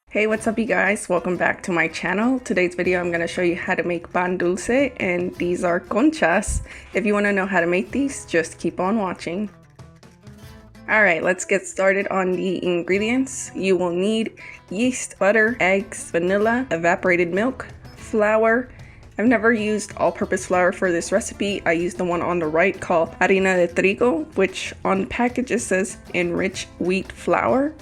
Hey, what's up you guys? Welcome back to my channel. Today's video I'm going to show you how to make pan dulce, and these are conchas. If you want to know how to make these, just keep on watching. Alright, let's get started on the ingredients. You will need yeast, butter, eggs, vanilla, evaporated milk, flour. I've never used all-purpose flour for this recipe. I used the one on the right called Arina De Trigo, which on the package it says enriched wheat flour.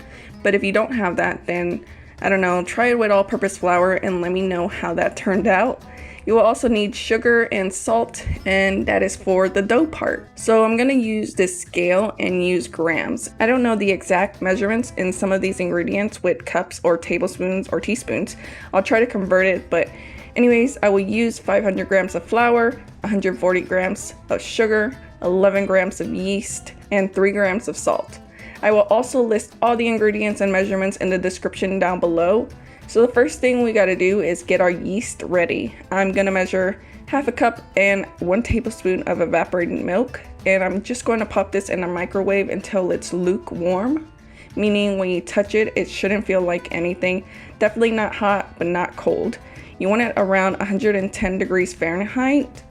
But if you don't have that, then I don't know, try it with all-purpose flour and let me know how that turned out. You will also need sugar and salt, and that is for the dough part. So I'm gonna use this scale and use grams. I don't know the exact measurements in some of these ingredients with cups or tablespoons or teaspoons. I'll try to convert it, but anyways, I will use 500 grams of flour, 140 grams of sugar, 11 grams of yeast, and 3 grams of salt. I will also list all the ingredients and measurements in the description down below. So the first thing we gotta do is get our yeast ready. I'm gonna measure half a cup and 1 tablespoon of evaporated milk, and I'm just going to pop this in a microwave until it's lukewarm, meaning when you touch it, it shouldn't feel like anything. Definitely not hot, but not cold. You want it around 110 degrees Fahrenheit.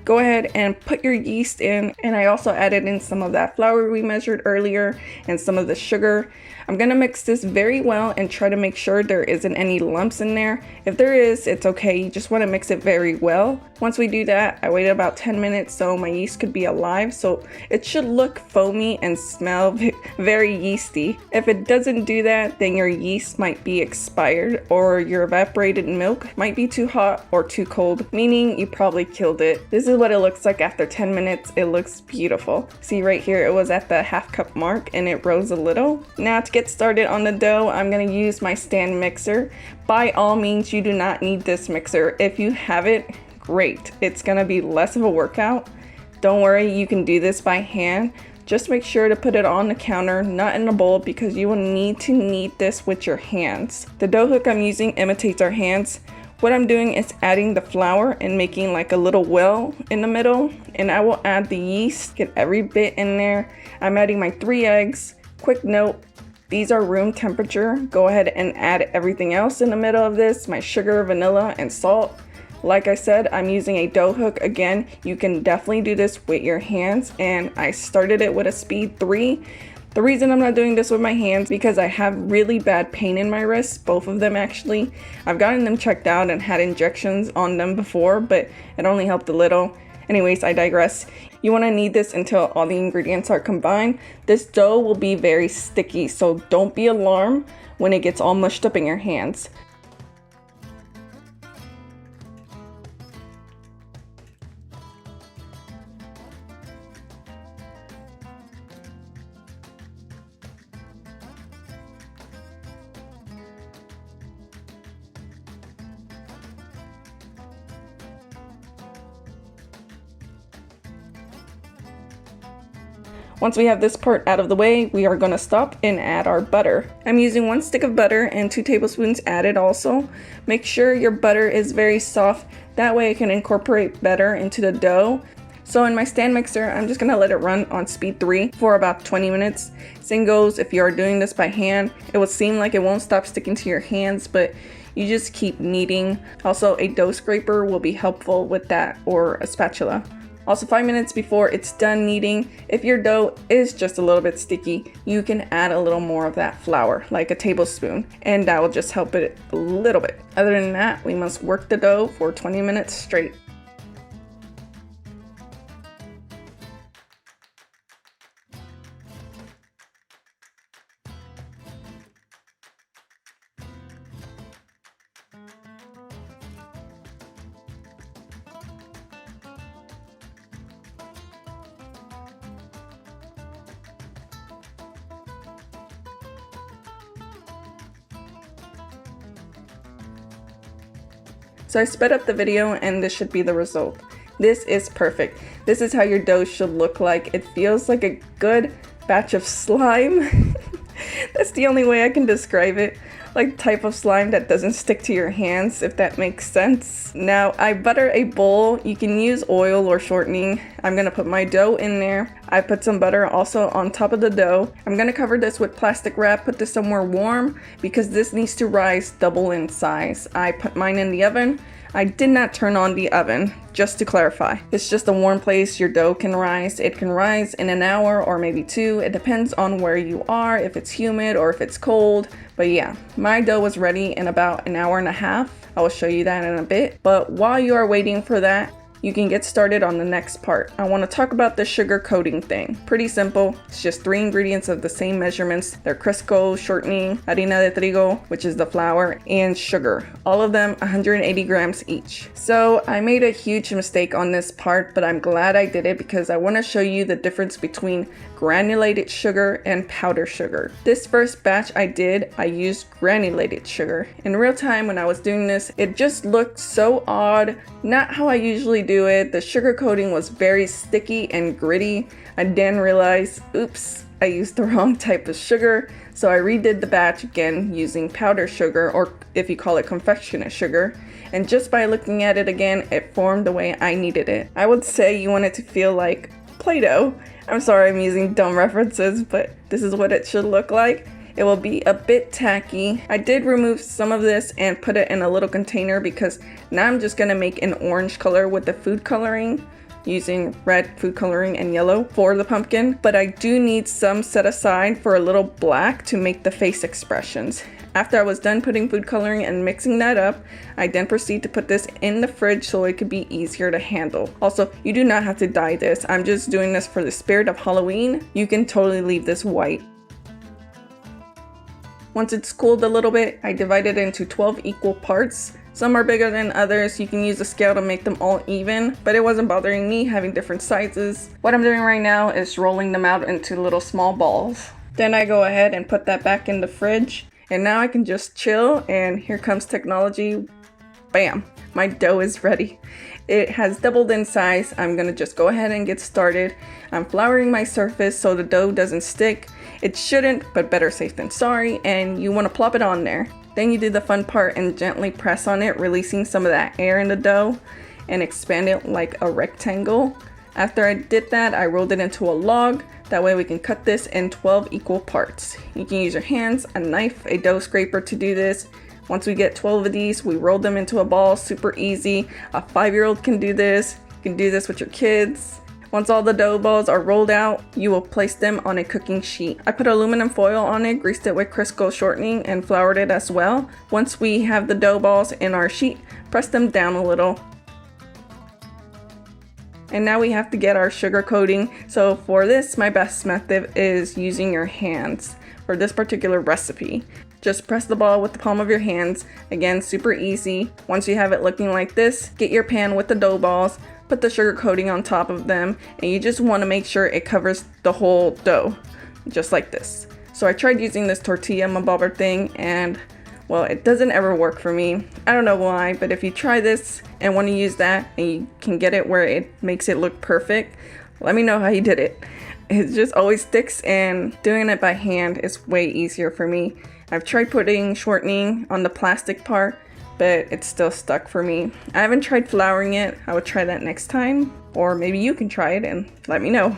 Go ahead and put your yeast in, and I also added in some of that flour we measured earlier and some of the sugar. I'm gonna mix this very well and try to make sure there isn't any lumps in there. If there is, it's okay. You just want to mix it very well. Once we do that, I waited about 10 minutes so my yeast could be alive, so it should look foamy and smell very yeasty. If it doesn't do that, then your yeast might be expired or your evaporated milk might be too hot or too cold, meaning you probably killed it. This is what it looks like after 10 minutes. It looks beautiful. See right here, it was at the half cup mark and it rose a little. Now to get started on the dough, I'm going to use my stand mixer. By all means, you do not need this mixer. If you have it, great. It's going to be less of a workout. Don't worry, you can do this by hand. Just make sure to put it on the counter, not in a bowl, because you will need to knead this with your hands. The dough hook I'm using imitates our hands. What I'm doing is adding the flour and making like a little well in the middle, and I will add the yeast, get every bit in there. I'm adding my 3 eggs. Quick note, these are room temperature. Go ahead and add everything else in the middle of this, my sugar, vanilla, and salt. Like I said, I'm using a dough hook. Again, you can definitely do this with your hands, and I started it with a speed 3. The reason I'm not doing this with my hands because I have really bad pain in my wrists, both of them actually. I've gotten them checked out and had injections on them before, but it only helped a little. Anyways, I digress. You want to knead this until all the ingredients are combined. This dough will be very sticky, so don't be alarmed when it gets all mushed up in your hands. Once we have this part out of the way, we are going to stop and add our butter. I'm using 1 stick of butter and 2 tablespoons added also. Make sure your butter is very soft, that way it can incorporate better into the dough. So in my stand mixer, I'm just going to let it run on speed 3 for about 20 minutes. Same goes if you are doing this by hand. It will seem like it won't stop sticking to your hands, but you just keep kneading. Also, a dough scraper will be helpful with that, or a spatula. Also, 5 minutes before it's done kneading, if your dough is just a little bit sticky, you can add a little more of that flour, like a tablespoon, and that will just help it a little bit. Other than that, we must work the dough for 20 minutes straight. So I sped up the video and this should be the result. This is perfect. This is how your dough should look like. It feels like a good batch of slime. That's the only way I can describe it. Like type of slime that doesn't stick to your hands, if that makes sense. Now I butter a bowl. You can use oil or shortening. I'm gonna put my dough in there. I put some butter also on top of the dough. I'm gonna cover this with plastic wrap, put this somewhere warm because this needs to rise double in size. I put mine in the oven. I did not turn on the oven, just to clarify. It's just a warm place your dough can rise. It can rise in an hour or maybe 2. It depends on where you are, if it's humid or if it's cold. But yeah, my dough was ready in about an hour and a half. I will show you that in a bit. But while you are waiting for that, you can get started on the next part. I want to talk about the sugar coating thing. Pretty simple. It's just 3 ingredients of the same measurements. They're Crisco, shortening, Arina De Trigo, which is the flour, and sugar. All of them 180 grams each. So I made a huge mistake on this part, but I'm glad I did it because I want to show you the difference between granulated sugar and powder sugar. This first batch I used granulated sugar. In real time when I was doing this, it just looked so odd. Not how I usually do it. The sugar coating was very sticky and gritty. I then realized, oops, I used the wrong type of sugar. So I redid the batch again using powder sugar, or if you call it confectionate sugar. And just by looking at it again, it formed the way I needed it. I would say you want it to feel like Play-Doh. I'm sorry I'm using dumb references, but this is what it should look like. It will be a bit tacky. I did remove some of this and put it in a little container because now I'm just gonna make an orange color with the food coloring, using red food coloring and yellow for the pumpkin. But I do need some set aside for a little black to make the face expressions. After I was done putting food coloring and mixing that up, I then proceed to put this in the fridge so it could be easier to handle. Also, you do not have to dye this. I'm just doing this for the spirit of Halloween. You can totally leave this white. Once it's cooled a little bit, I divide it into 12 equal parts. Some are bigger than others. You can use a scale to make them all even, but it wasn't bothering me having different sizes. What I'm doing right now is rolling them out into little small balls. Then I go ahead and put that back in the fridge. And now I can just chill, and here comes technology. Bam, my dough is ready. It has doubled in size. I'm gonna just go ahead and get started. I'm flouring my surface so the dough doesn't stick. It shouldn't, but better safe than sorry. And you wanna plop it on there. Then you do the fun part and gently press on it, releasing some of that air in the dough and expand it like a rectangle. After I did that, I rolled it into a log. That way we can cut this in 12 equal parts. You can use your hands, a knife, a dough scraper to do this. Once we get 12 of these, we roll them into a ball, super easy. A 5-year-old can do this. You can do this with your kids. Once all the dough balls are rolled out, you will place them on a cooking sheet. I put aluminum foil on it, greased it with Crisco shortening, and floured it as well. Once we have the dough balls in our sheet, press them down a little. And now we have to get our sugar coating. So for this, my best method is using your hands for this particular recipe. Just press the ball with the palm of your hands. Again, super easy. Once you have it looking like this, get your pan with the dough balls, put the sugar coating on top of them, and you just want to make sure it covers the whole dough, just like this. So I tried using this tortilla mabobber thing, and well, it doesn't ever work for me. I don't know why, but if you try this and want to use that and you can get it where it makes it look perfect, let me know how you did it. It just always sticks, and doing it by hand is way easier for me. I've tried putting shortening on the plastic part, but it's still stuck for me. I haven't tried flouring it. I would try that next time, or maybe you can try it and let me know.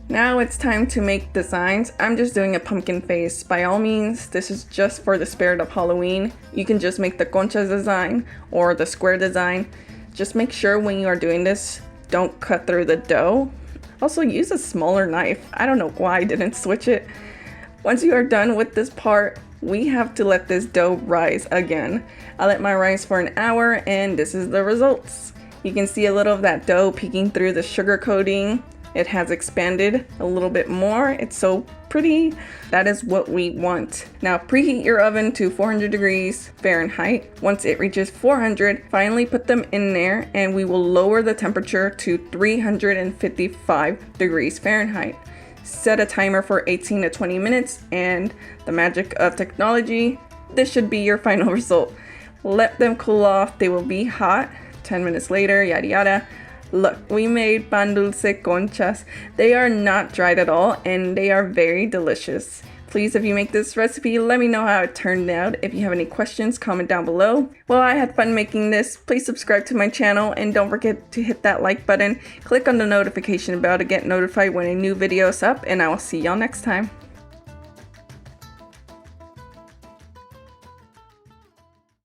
Now it's time to make designs. I'm just doing a pumpkin face. By all means, this is just for the spirit of Halloween. You can just make the conchas design or the square design. Just make sure when you are doing this, don't cut through the dough. Also use a smaller knife. I don't know why I didn't switch it. Once you are done with this part, we have to let this dough rise again. I let mine rise for an hour, and this is the results. You can see a little of that dough peeking through the sugar coating. It has expanded a little bit more. It's so pretty. That is what we want. Now preheat your oven to 400 degrees Fahrenheit. Once it reaches 400, finally put them in there, and we will lower the temperature to 355 degrees Fahrenheit. Set a timer for 18 to 20 minutes, and the magic of technology, this should be your final result. Let them cool off. They will be hot. 10 minutes later, yada yada. Look, we made pan dulce conchas. They are not dried at all, and they are very delicious. Please, if you make this recipe, let me know how it turned out. If you have any questions, comment down below. Well, I had fun making this. Please subscribe to my channel and don't forget to hit that like button. Click on the notification bell to get notified when a new video is up, and I will see y'all next time.